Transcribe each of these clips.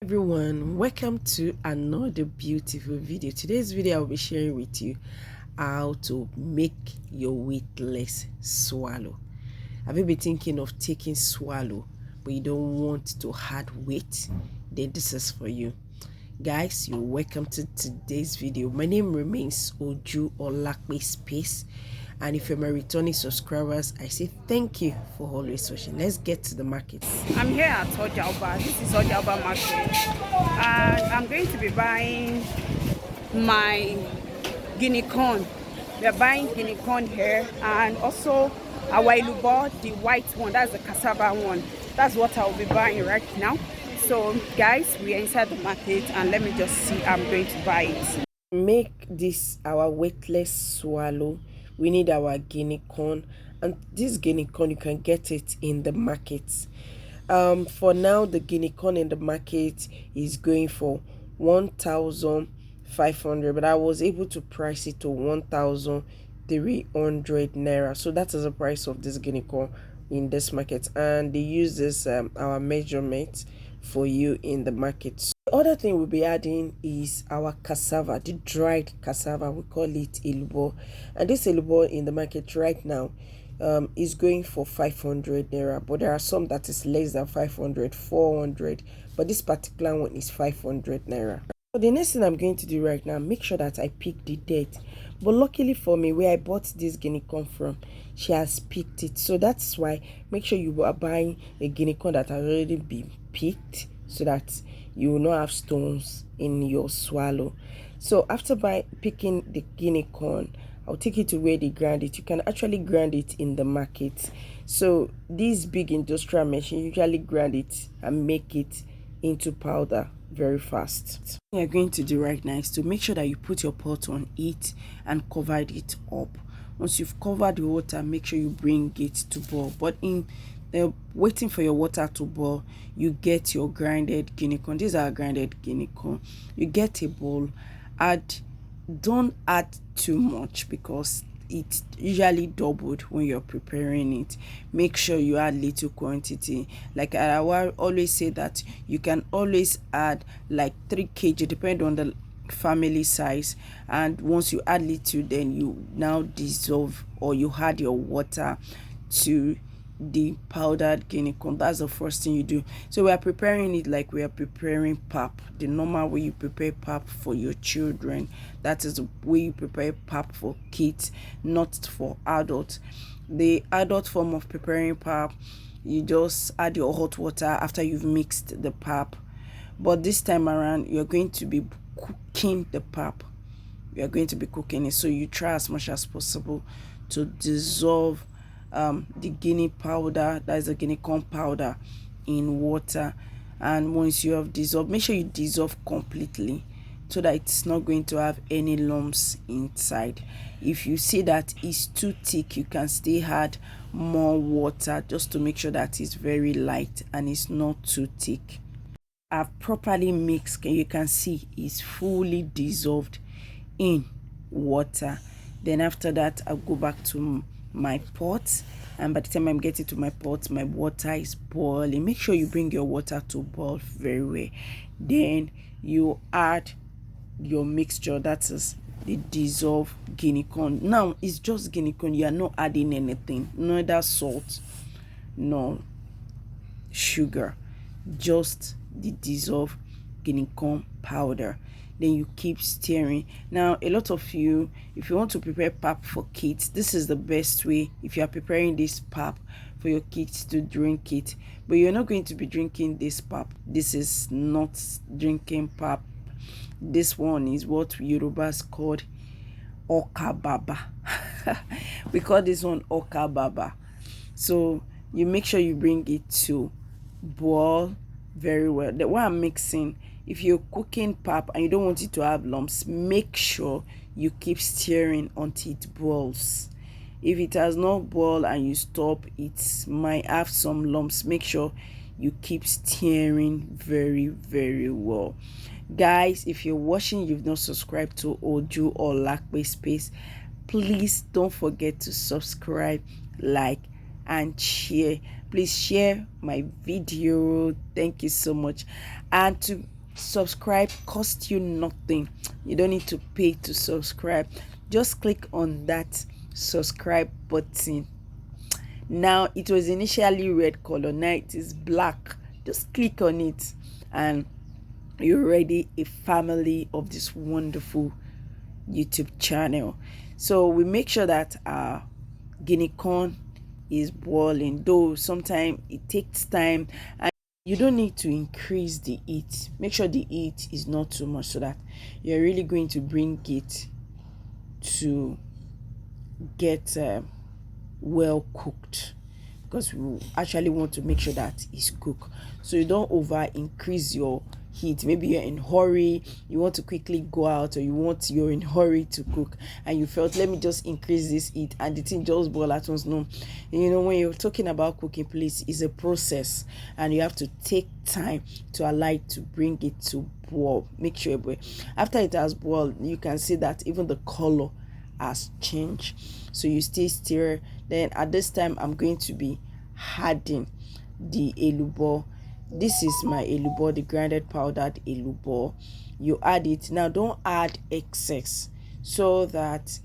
Everyone, welcome to another beautiful video. Today's video I'll be sharing with you how to make your weightless swallow. Have you been thinking of taking swallow but you don't want to add weight? Then this is for you. Guys, you're welcome to today's video. My name remains Oju Olakpe Space, and if you're my returning subscribers, I say thank you for always watching. Let's get to the market. I'm here at Ojalba. This is Ojalba market, and I'm going to be buying my guinea corn. We're buying guinea corn here, and also our ilubo, the white one, that's the cassava one. That's what I'll be buying right now. So guys, we are inside the market, and let me just see. I'm going to buy it. Make this our weightless swallow. We need our guinea corn, and this guinea corn you can get it in the market. For now, the guinea corn in the market is going for 1,500, but I was able to price it to 1,300 naira. So that is the price of this guinea corn in this market, and they use this our measurement for you in the market. The other thing we'll be adding is our cassava, the dried cassava. We call it ilubo, and this ilubo in the market right now is going for 500 naira, but there are some that is less than 500, 400, but this particular one is 500 naira. So the next thing I'm going to do right now, make sure that I pick the date. But luckily for me, where I bought this guinea corn from, she has picked it. So that's why make sure you are buying a guinea corn that has already been picked, so that you will not have stones in your swallow. So after picking the guinea corn, I'll take it to where they grind it. You can actually grind it in the market. So these big industrial machines usually grind it and make it into powder very fast. What you're going to do right now is to make sure that you put your pot on it and cover it up. Once you've covered the water, make sure you bring it to boil. But in waiting for your water to boil, you get your grinded guinea corn. These are grinded guinea corn. You get a bowl. Don't add too much because it's usually doubled when you're preparing it. Make sure you add little quantity. Like I always say that you can always add like 3 kg depending on the family size, and once you add little, then you now dissolve or you add your water to the powdered guinea corn. That's the first thing you do. So we are preparing it like we are preparing pap, the normal way you prepare pap for your children. That is the way you prepare pap for kids, not for adults. The adult form of preparing pap, you just add your hot water after you've mixed the pap, but this time around you're going to be cooking the pap. You're going to be cooking it, so you try as much as possible to dissolve the guinea powder, that is the guinea corn powder, in water. And once you have dissolved, make sure you dissolve completely so that it's not going to have any lumps inside. If you see that it's too thick, you can still add more water just to make sure that it's very light and it's not too thick. I've properly mixed, and you can see it's fully dissolved in water. Then after that, I'll go back to my pot, and by the time I'm getting to my pot, my water is boiling. Make sure you bring your water to boil very well. Then you add your mixture, that is the dissolved guinea corn. Now it's just guinea corn, you are not adding anything, neither salt nor sugar, just the dissolved guinea corn powder. Then you keep stirring. Now a lot of you, if you want to prepare pap for kids, this is the best way. If you are preparing this pap for your kids to drink it, but you're not going to be drinking this pap. This is not drinking pap. This one is what Yorubas called okababa. We call this one okababa. So you make sure you bring it to boil very well. The way I'm mixing, if you're cooking pap and you don't want it to have lumps, make sure you keep stirring until it boils. If it has not boiled and you stop, it might have some lumps. Make sure you keep stirring very, very well. Guys, if you're watching, you've not subscribed to Oju Olakpe Space, please don't forget to subscribe, like, and share. Please share my video. Thank you so much. And to subscribe cost you nothing. You don't need to pay to subscribe. Just click on that subscribe button. Now, it was initially red color, now it is black. Just click on it and you're already a family of this wonderful YouTube channel. So we make sure that our guinea corn is boiling, though sometimes it takes time, and you don't need to increase the heat. Make sure the heat is not too much so that you're really going to bring it to get well cooked, because we actually want to make sure that it's cooked. So you don't over increase your heat. Maybe you're in hurry, you want to quickly go out, or you're in hurry to cook and you felt, let me just increase this heat, and the thing just boil at once. No, you know, when you're talking about cooking, please, it's a process and you have to take time to allow it to bring it to boil. Make sure after it has boiled, you can see that even the color has changed. So you stay stir. Then at this time I'm going to be adding the elubo. This is my elubo, the grinded powdered elubo. You add it. Now don't add excess, so that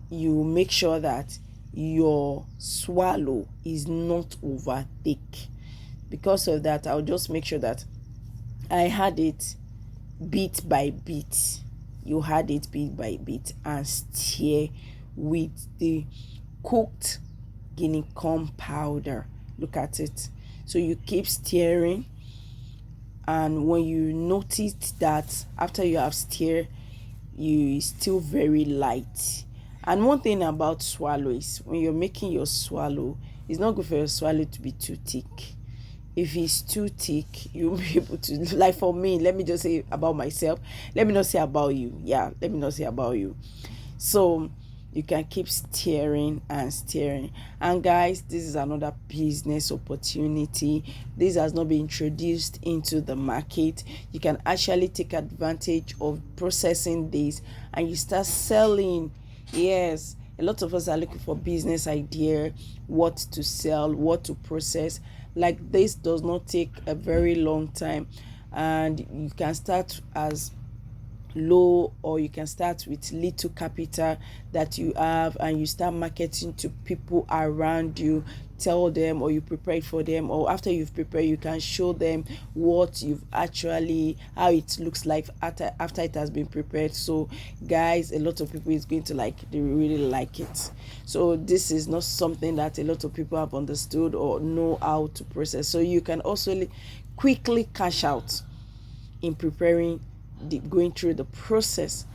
you make sure that your swallow is not over thick. Because of that, I'll just make sure that I had it bit by bit. You had it bit by bit and stir with the cooked guinea corn powder. Look at it. So you keep stirring, and when you notice that after you have stirred, you still very light. And one thing about swallow is, when you're making your swallow, it's not good for your swallow to be too thick. If it's too thick, you'll be able to, like for me, let me just say about myself, let me not say about you. Yeah, let me not say about you. So you can keep stirring and stirring. And guys, this is another business opportunity. This has not been introduced into the market. You can actually take advantage of processing this and you start selling. Yes, a lot of us are looking for business idea, what to sell, what to process. Like, this does not take a very long time, and you can start as low, or you can start with little capital that you have, and you start marketing to people around you. Tell them, or you prepare it for them, or after you've prepared, you can show them what you've actually, how it looks like after it has been prepared. So guys, a lot of people is going to like, they really like it. So this is not something that a lot of people have understood or know how to process. So you can also quickly cash out in preparing, going through the process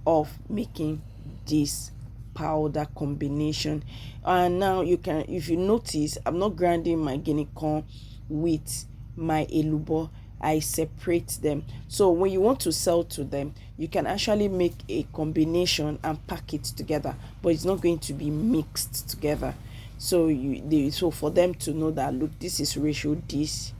of making this powder combination. And now you can, if you notice, I'm not grinding my guinea corn with my elubo. I separate them. So when you want to sell to them, you can actually make a combination and pack it together, but it's not going to be mixed together. So so for them to know that, look, this is ratio this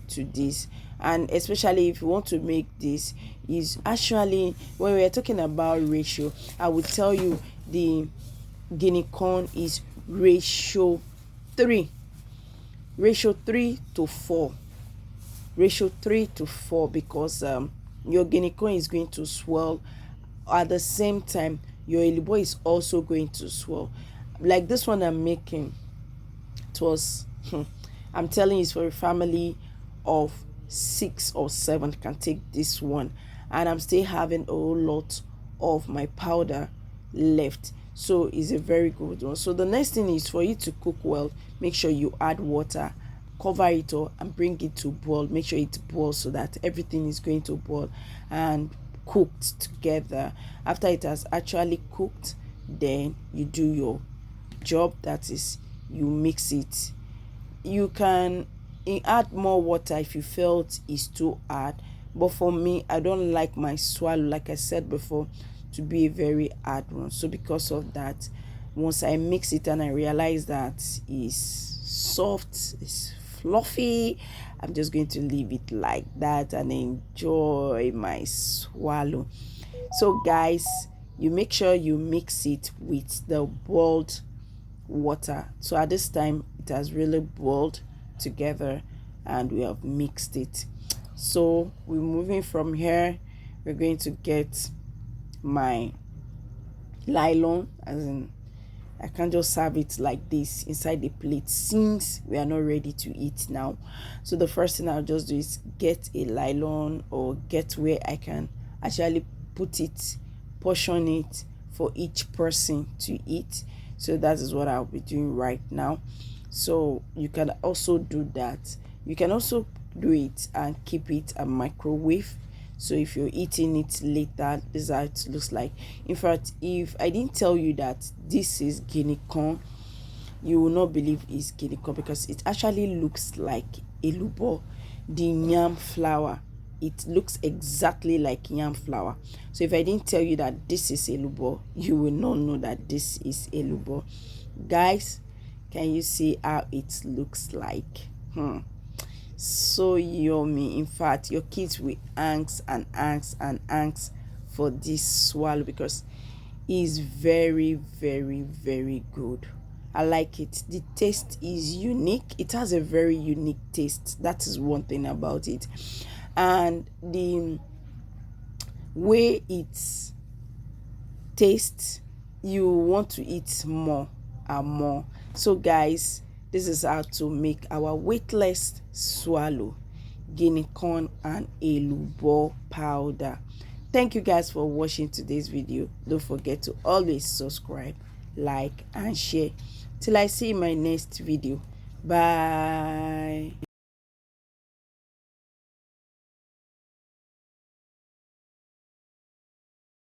to this. And especially if you want to make this, is actually, when we are talking about ratio, I would tell you the guinea corn is ratio 3 to 4, ratio 3 to 4, because your guinea corn is going to swell. At the same time, your elubo is also going to swell. Like this one I'm making, it was I'm telling you, it's for a family of 6 or 7 can take this one, and I'm still having a whole lot of my powder left. So it's a very good one. So the next thing is, for you to cook well, make sure you add water, cover it all, and bring it to boil. Make sure it boils so that everything is going to boil and cooked together. After it has actually cooked, then you do your job, that is, you mix it. You can add more water if you felt it's too hard, but for me, I don't like my swallow, like I said before, to be a very hard one. So because of that, once I mix it and I realize that it's soft, it's fluffy, I'm just going to leave it like that and enjoy my swallow. So guys, you make sure you mix it with the boiled water. So at this time it has really boiled together and we have mixed it. So we're moving from here. We're going to get my nylon, as in I can't just serve it like this inside the plate since we are not ready to eat now. So the first thing I'll just do is get a nylon, or get where I can actually put it, portion it for each person to eat. So that is what I'll be doing right now. So you can also do that. You can also do it and keep it a microwave. So if you're eating it later, this is how it looks like. In fact, if I didn't tell you that this is guinea corn, you will not believe it's guinea corn, because it actually looks like elubo, the yam flour. It looks exactly like yam flour. So if I didn't tell you that this is elubo, you will not know that this is elubo. Guys, can you see how it looks like? So yummy. In fact, your kids will ask and ask and ask for this swallow, because it's very, very, very good. I like it. The taste is unique. It has a very unique taste. That is one thing about it. And the way it tastes, you want to eat more and more. So guys, this is how to make our weightless swallow, guinea corn and elubo powder. Thank you guys for watching today's video. Don't forget to always subscribe, like and share. Till I see you in my next video. Bye.